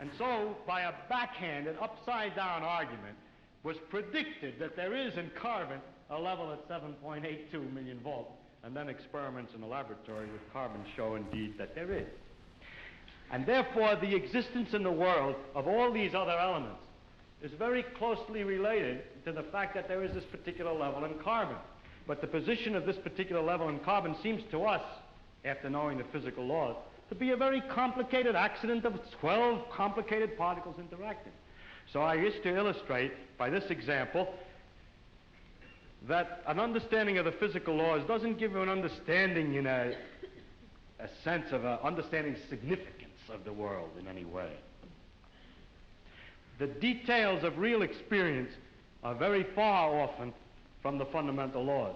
And so, by a backhanded, upside-down argument, was predicted that there is in carbon a level at 7.82 million volts. And then experiments in the laboratory with carbon show indeed that there is. And therefore, the existence in the world of all these other elements is very closely related to the fact that there is this particular level in carbon. But the position of this particular level in carbon seems to us, after knowing the physical laws, to be a very complicated accident of 12 complicated particles interacting. So I wish to illustrate by this example that an understanding of the physical laws doesn't give you an understanding in a sense of understanding significance of the world in any way. The details of real experience are very far often from the fundamental laws.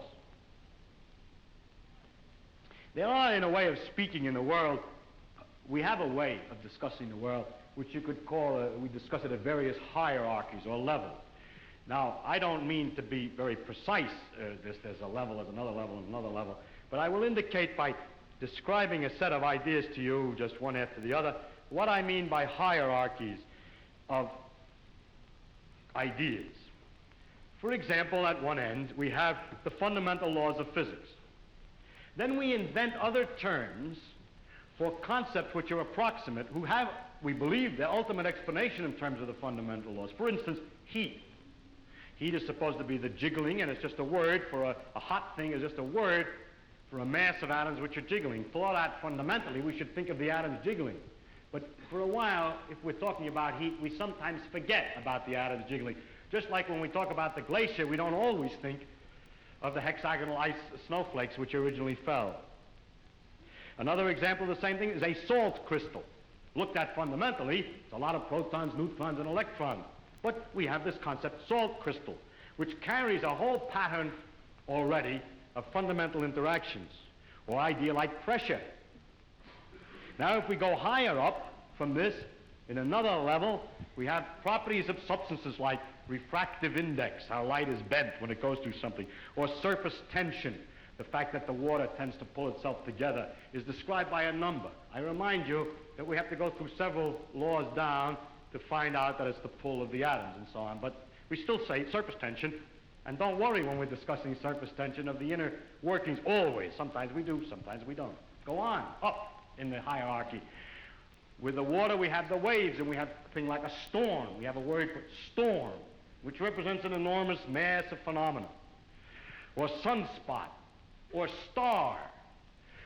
There are, in a way of speaking in the world, we have a way of discussing the world which you could call, we discuss it at various hierarchies or levels. Now, I don't mean to be very precise, there's a level, there's another level, and another level, but I will indicate by describing a set of ideas to you, just one after the other, what I mean by hierarchies of ideas. For example, at one end, we have the fundamental laws of physics. Then we invent other terms for concepts which are approximate, who have, we believe, the ultimate explanation in terms of the fundamental laws. For instance, heat. Heat is supposed to be the jiggling, and it's just a word for a hot thing, is just a word for a mass of atoms which are jiggling. For that, fundamentally, we should think of the atoms jiggling. But for a while, if we're talking about heat, we sometimes forget about the atoms jiggling. Just like when we talk about the glacier, we don't always think of the hexagonal ice snowflakes which originally fell. Another example of the same thing is a salt crystal. Looked at fundamentally, it's a lot of protons, neutrons, and electrons. But we have this concept, salt crystal, which carries a whole pattern already of fundamental interactions, or idea like pressure. Now, if we go higher up from this, in another level, we have properties of substances like refractive index, how light is bent when it goes through something, or surface tension, the fact that the water tends to pull itself together, is described by a number. I remind you that we have to go through several laws down to find out that it's the pull of the atoms and so on, but we still say surface tension, and don't worry when we're discussing surface tension of the inner workings, always. Sometimes we do, sometimes we don't. Go on, up in the hierarchy. With the water, we have the waves, and we have a thing like a storm. We have a word for storm, which represents an enormous mass of phenomena. Or sunspot, or star,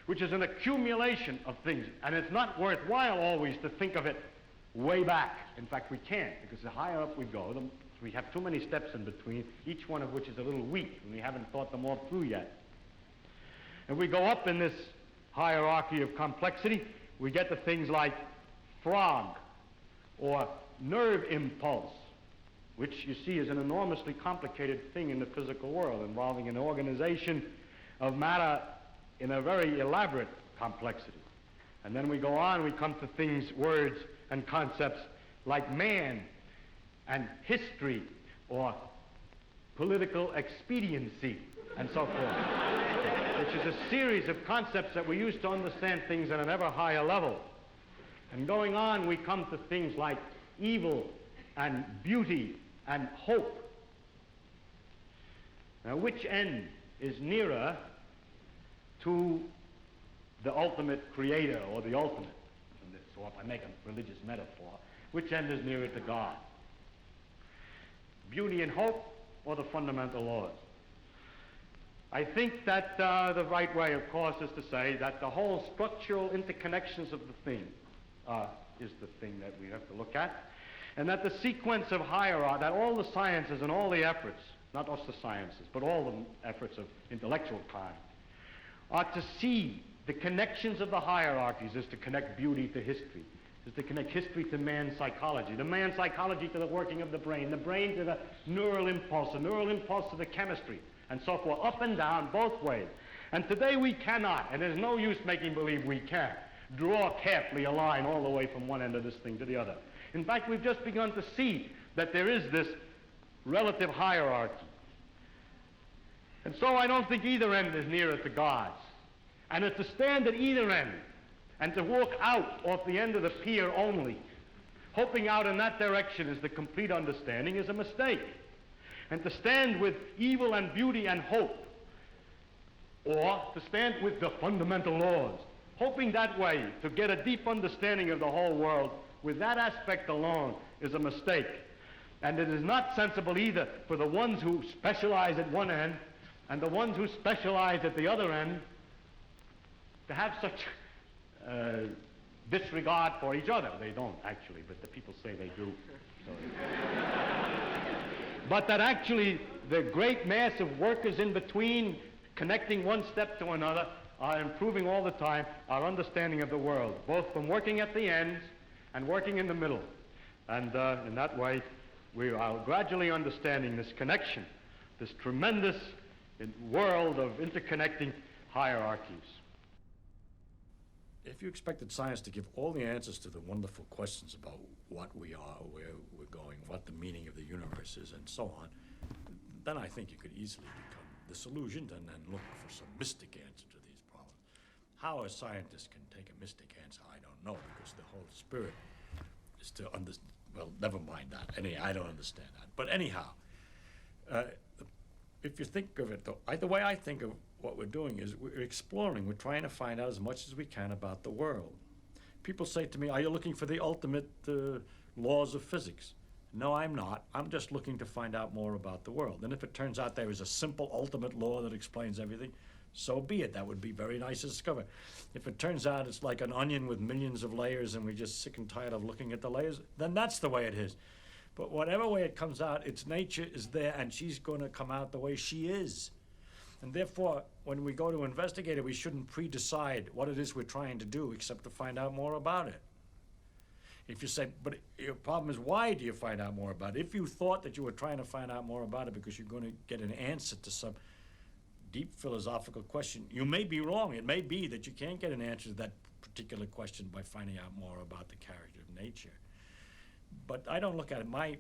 which is an accumulation of things. And it's not worthwhile always to think of it way back. In fact, we can't, because the higher up we go, we have too many steps in between, each one of which is a little weak, and we haven't thought them all through yet. If we go up in this hierarchy of complexity, we get to things like frog, or nerve impulse, which you see is an enormously complicated thing in the physical world, involving an organization of matter in a very elaborate complexity. And then we go on, we come to things, words, and concepts like man, and history, or political expediency, and so forth, which is a series of concepts that we use to understand things at an ever higher level. And going on, we come to things like evil, and beauty, and hope. Now, which end is nearer to the ultimate creator, or the ultimate? So if I make a religious metaphor, which end is nearer to God? Beauty and hope, or the fundamental laws? I think that the right way, of course, is to say that the whole structural interconnections of the thing is the thing that we have to look at, and that the sequence of hierarchy, that all the sciences and all the efforts, not just the sciences, but all the efforts of intellectual kind, are to see the connections of the hierarchies, is to connect beauty to history, is to connect history to man's psychology, the man's psychology to the working of the brain to the neural impulse to the chemistry, and so forth, up and down, both ways. And today we cannot, and there's no use making believe we can, draw carefully a line all the way from one end of this thing to the other. In fact, we've just begun to see that there is this relative hierarchy. And so I don't think either end is nearer to God's. And to stand at either end and to walk out off the end of the pier only, hoping out in that direction is the complete understanding is a mistake. And to stand with evil and beauty and hope, or to stand with the fundamental laws, hoping that way to get a deep understanding of the whole world, with that aspect alone, is a mistake. And it is not sensible either for the ones who specialize at one end and the ones who specialize at the other end to have such disregard for each other. They don't actually, but the people say they do. So, but that actually the great mass of workers in between, connecting one step to another, are improving all the time our understanding of the world, both from working at the ends and working in the middle. And in that way, we are gradually understanding this connection, this tremendous world of interconnecting hierarchies. If you expected science to give all the answers to the wonderful questions about what we are, where we're going, what the meaning of the universe is, and so on, then I think you could easily become disillusioned and then look for some mystic answer to these problems. How a scientist can take a mystic answer, I don't know, because the whole spirit is to understand. Well, never mind that. I don't understand that. But anyhow, if you think of it, though, the way I think of what we're doing is we're exploring. We're trying to find out as much as we can about the world. People say to me, are you looking for the ultimate laws of physics? No, I'm not. I'm just looking to find out more about the world. And if it turns out there is a simple ultimate law that explains everything, so be it. That would be very nice to discover. If it turns out it's like an onion with millions of layers and we're just sick and tired of looking at the layers, then that's the way it is. But whatever way it comes out, its nature is there and she's going to come out the way she is. And therefore, when we go to investigate it, we shouldn't pre-decide what it is we're trying to do except to find out more about it. If you say, but your problem is, why do you find out more about it? If you thought that you were trying to find out more about it because you're going to get an answer to some deep philosophical question, you may be wrong. It may be that you can't get an answer to that particular question by finding out more about the character of nature. But I don't look at it. My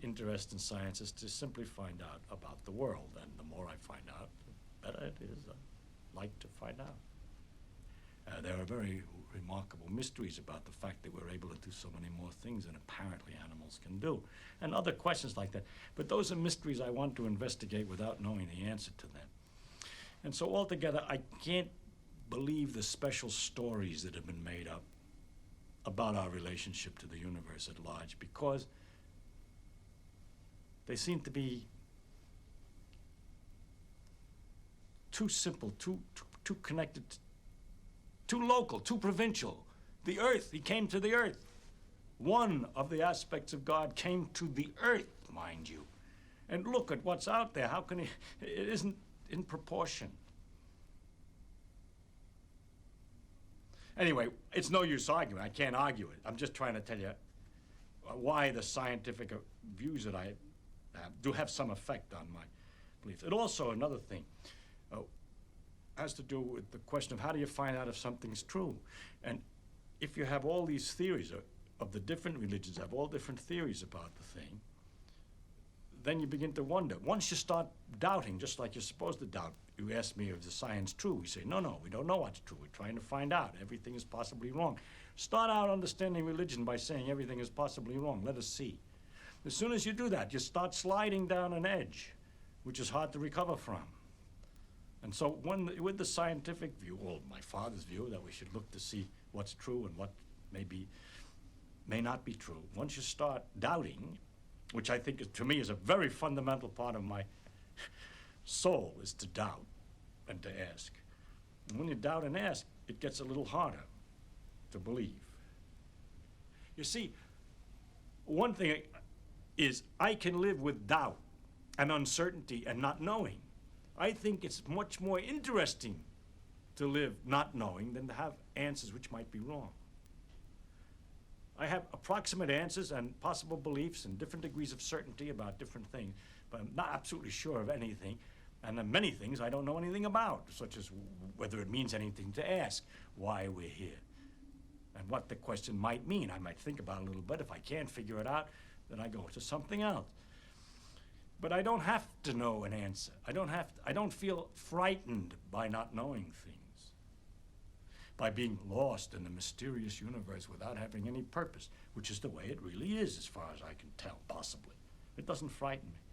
interest in science is to simply find out about the world, and the more I find out, the better it is. I like to find out. There are very remarkable mysteries about the fact that we're able to do so many more things than apparently animals can do, and other questions like that. But those are mysteries I want to investigate without knowing the answer to them. And so altogether, I can't believe the special stories that have been made up about our relationship to the universe at large, because they seem to be too simple, too connected, too local, too provincial. The earth, he came to the earth. One of the aspects of God came to the earth, mind you. And look at what's out there. How can it isn't in proportion. Anyway, it's no use arguing. I can't argue it. I'm just trying to tell you why the scientific views that I have do have some effect on my beliefs. And also another thing has to do with the question of how do you find out if something's true? And if you have all these theories of the different religions, have all different theories about the thing, then you begin to wonder. Once you start doubting, just like you're supposed to doubt, you ask me, is the science true? We say, no, we don't know what's true. We're trying to find out. Everything is possibly wrong. Start out understanding religion by saying everything is possibly wrong. Let us see. As soon as you do that, you start sliding down an edge, which is hard to recover from. And so with the scientific view, or my father's view, that we should look to see what's true and what may not be true, once you start doubting, which I think to me is a very fundamental part of my soul, is to doubt and to ask. And when you doubt and ask, it gets a little harder to believe. You see, one thing is I can live with doubt and uncertainty and not knowing. I think it's much more interesting to live not knowing than to have answers which might be wrong. I have approximate answers and possible beliefs and different degrees of certainty about different things, but I'm not absolutely sure of anything. And then many things I don't know anything about, such as whether it means anything to ask why we're here and what the question might mean. I might think about it a little bit. If I can't figure it out, then I go to something else. But I don't have to know an answer. I don't feel frightened by not knowing things. by being lost in the mysterious universe without having any purpose, which is the way it really is, as far as I can tell, possibly. It doesn't frighten me.